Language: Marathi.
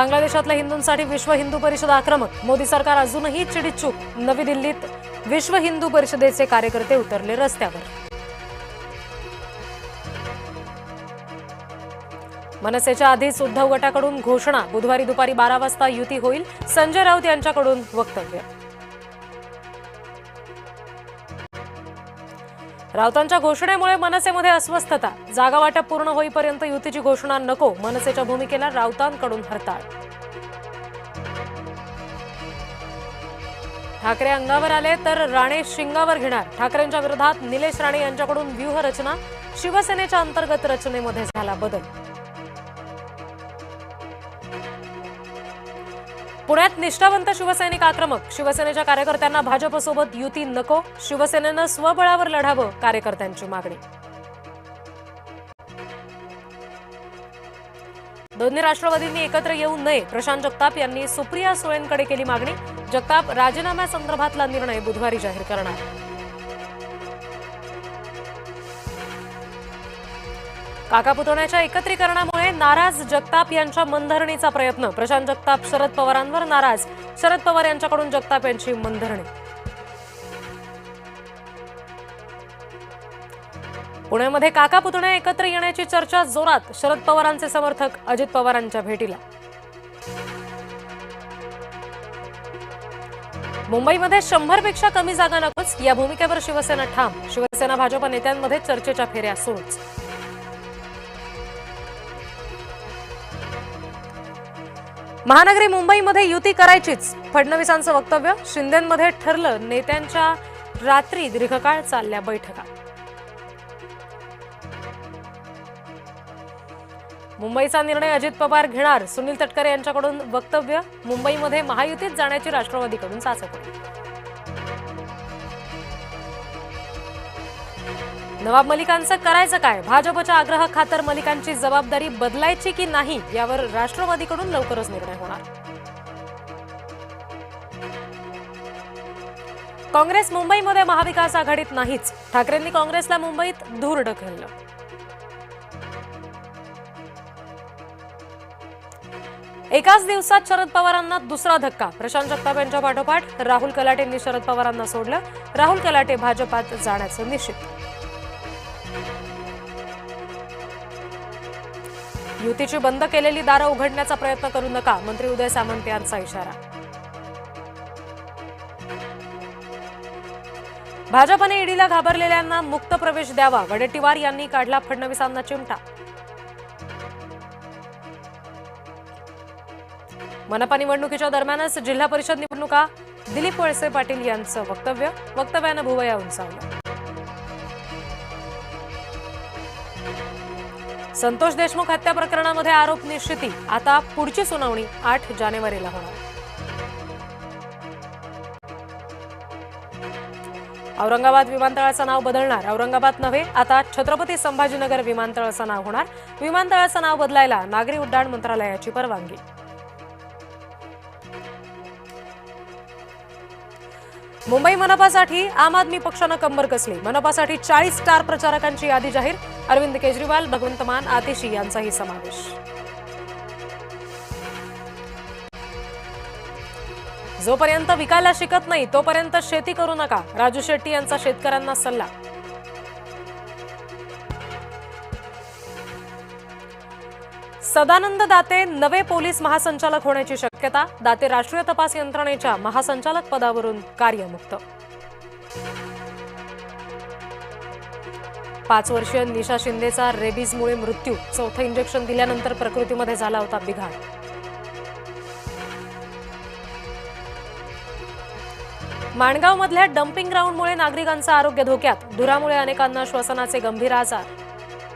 बांगलादेशातल्या हिंदूंसाठी विश्व हिंदू परिषद आक्रमक. मोदी सरकार अजूनही चिडीचूप. नवी दिल्लीत विश्व हिंदू परिषदेचे कार्यकर्ते उतरले रस्त्यावर. मनसेच्या आधीच उद्धव गटाकडून घोषणा. बुधवारी दुपारी 12 वाजता युती होईल. संजय राऊत यांच्याकडून वक्तव्य. राऊतांच्या घोषणेमुळे मनसेमध्ये अस्वस्थता. जागा वाटप पूर्ण होईपर्यंत युतीची घोषणा नको. मनसेच्या भूमिकेला राऊतांकडून हरताळ. ठाकरे अंगावर आले तर राणे शिंगावर घेणार. ठाकरेंच्या विरोधात निलेश राणे यांच्याकडून व्यूहरचना. शिवसेनेच्या अंतर्गत रचनेमध्ये झाला बदल. पुण्यात निष्ठावंत शिवसैनिक आक्रमक. शिवसेनेच्या कार्यकर्त्यांना भाजपसोबत युती नको. शिवसेनेनं स्वबळावर लढावं, कार्यकर्त्यांची मागणी. दोन्ही राष्ट्रवादींनी एकत्र येऊ नये. प्रशांत जगताप यांनी सुप्रिया सुळेंकडे केली मागणी. जगताप राजीनाम्यासंदर्भातला निर्णय बुधवारी जाहीर करणार. काका पुतण्याच्या एकत्रीकरणामुळे नाराज. जगताप यांच्या मनधरणीचा प्रयत्न. प्रशांत जगताप शरद पवारांवर नाराज. शरद पवार यांच्याकडून जगताप यांची मनधरणी. पुण्यामध्ये काका पुतण्या एकत्र येण्याची चर्चा जोरात. शरद पवारांचे समर्थक अजित पवारांच्या भेटीला. मुंबईमध्ये 100 पेक्षा कमी जागा नकोच या भूमिकेवर शिवसेना ठाम. शिवसेना भाजप नेत्यांमध्ये चर्चेच्या फेऱ्या सुरूच. महानगरी मुंबईमध्ये युती करायचीच. फडणवीसांचं वक्तव्य. शिंदेंमध्ये ठरलं. नेत्यांच्या रात्री दीर्घकाळ चालल्या बैठका. मुंबईचा निर्णय अजित पवार घेणार. सुनील तटकरे यांच्याकडून वक्तव्य. मुंबईमध्ये महायुतीत जाण्याची राष्ट्रवादीकडून चाचपणी. नवाब मलिकांचं करायचं काय. भाजपच्या आग्रहाखातर मलिकांची जबाबदारी बदलायची की नाही यावर राष्ट्रवादीकडून लवकरच निर्णय होणार. काँग्रेस मुंबईमध्ये महाविकास आघाडीत नाहीच. ठाकरेंनी काँग्रेसला मुंबईत दूर ढकललं. एकाच दिवसात शरद पवारांना दुसरा धक्का. प्रशांत जगताप यांच्या पाठोपाठ राहुल कलाटेंनी शरद पवारांना सोडलं. राहुल कलाटे भाजपात जाण्याचं निश्चित. युतीची बंद केलेली दारं उघडण्याचा प्रयत्न करू नका. मंत्री उदय सामंत यांचा इशारा. भाजपने ईडीला घाबरलेल्यांना मुक्त प्रवेश द्यावा. वडेट्टीवार यांनी काढला फडणवीसांना चिमटा. मनपा निवडणुकीच्या दरम्यानच जिल्हा परिषद निवडणुका. दिलीप वळसे पाटील यांचं वक्तव्य. वक्तव्यानं भुवया उंचावल्या. संतोष देशमुख हत्या प्रकरणामध्ये आरोप निश्चिती. आता पुढची सुनावणी 8 जानेवारीला होणार. औरंगाबाद विमानतळाचं नाव बदलणार. औरंगाबाद नव्हे, आता छत्रपती संभाजीनगर विमानतळाचं नाव होणार. विमानतळाचं नाव बदलायला नागरी उड्डाण मंत्रालयाची परवानगी. मुंबई मनपासाठी आम आदमी पक्षानं कंबर कसली. मनपासाठी 40 स्टार प्रचारकांची यादी जाहीर. अरविंद केजरीवाल, भगवंत मान, आतिशी यांचाही समावेश. जोपर्यंत विकायला शिकत नाही तोपर्यंत शेती करू नका. राजू शेट्टी यांचा शेतकऱ्यांना सल्ला. सदानंद दाते नवे पोलीस महासंचालक होण्याची शक्यता. दाते राष्ट्रीय तपास यंत्रणेच्या महासंचालक पदावरून कार्यमुक्त. 5 वर्षीय निशा शिंदेचा रेबीजमुळे मृत्यू. 4थं इंजेक्शन दिल्यानंतर प्रकृतीमध्ये झाला होता बिघाड. माणगावमधल्या डम्पिंग ग्राउंडमुळे नागरिकांचं आरोग्य धोक्यात. धुरामुळे अनेकांना श्वसनाचे गंभीर आजार.